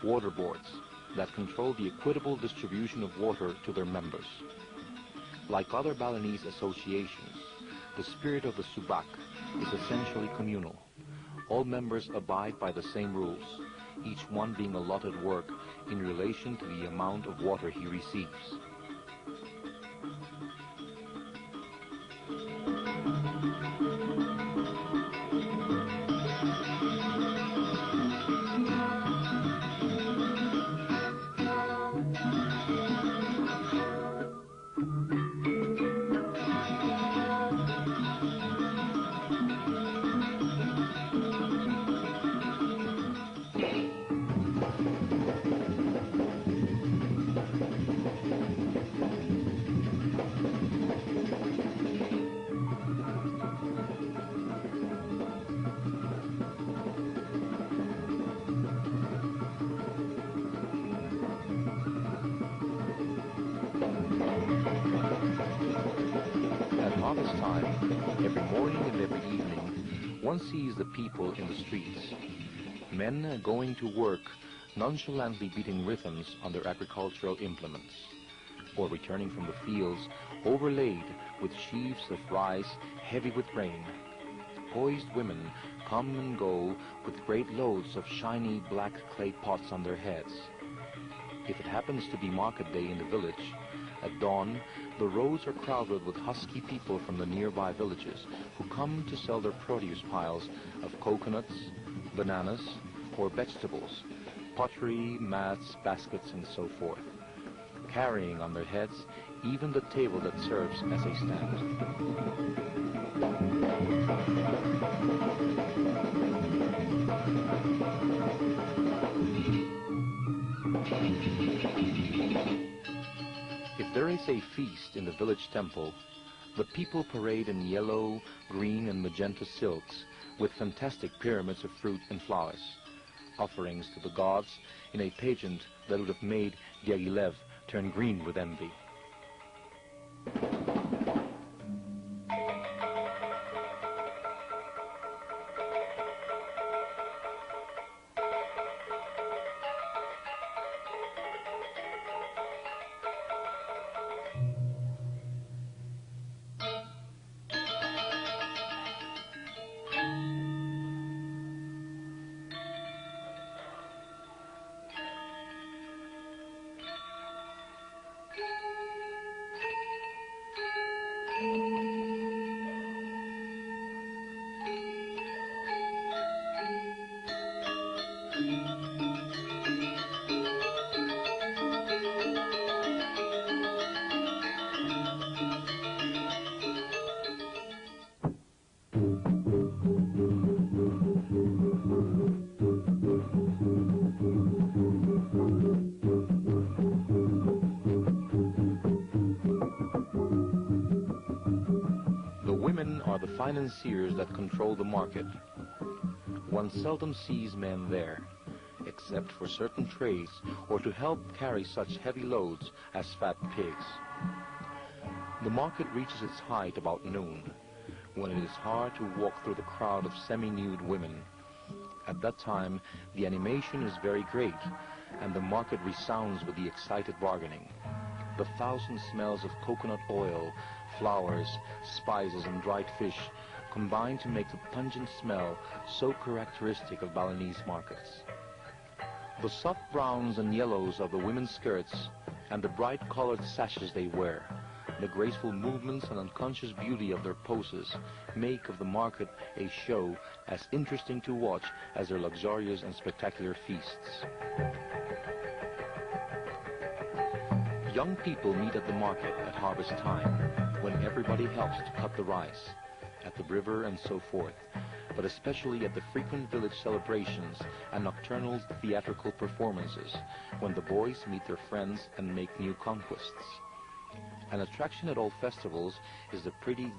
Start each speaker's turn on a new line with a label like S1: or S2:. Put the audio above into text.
S1: water boards that control the equitable distribution of water to their members. Like other Balinese associations, the spirit of the subak is essentially communal. All members abide by the same rules, each one being allotted work in relation to the amount of water he receives. Harvest time, every morning and every evening, one sees the people in the streets. Men going to work, nonchalantly beating rhythms on their agricultural implements, or returning from the fields overlaid with sheaves of rice heavy with rain. Poised women come and go with great loads of shiny black clay pots on their heads. If it happens to be market day in the village, at dawn, the roads are crowded with husky people from the nearby villages who come to sell their produce piles of coconuts, bananas, or vegetables, pottery, mats, baskets, and so forth, carrying on their heads even the table that serves as a stand. If there is a feast in the village temple, the people parade in yellow, green, and magenta silks with fantastic pyramids of fruit and flowers, offerings to the gods in a pageant that would have made Diaghilev turn green with envy. Financiers that control the market. One seldom sees men there, except for certain trades or to help carry such heavy loads as fat pigs. The market reaches its height about noon, when it is hard to walk through the crowd of semi-nude women. At that time, the animation is very great, and the market resounds with the excited bargaining. The thousand smells of coconut oil, flowers, spices, and dried fish combine to make the pungent smell so characteristic of Balinese markets. The soft browns and yellows of the women's skirts and the bright colored sashes they wear, the graceful movements and unconscious beauty of their poses make of the market a show as interesting to watch as their luxurious and spectacular feasts. Young people meet at the market at harvest time, when everybody helps to cut the rice, at the river and so forth, but especially at the frequent village celebrations and nocturnal theatrical performances, when the boys meet their friends and make new conquests. An attraction at all festivals is the pretty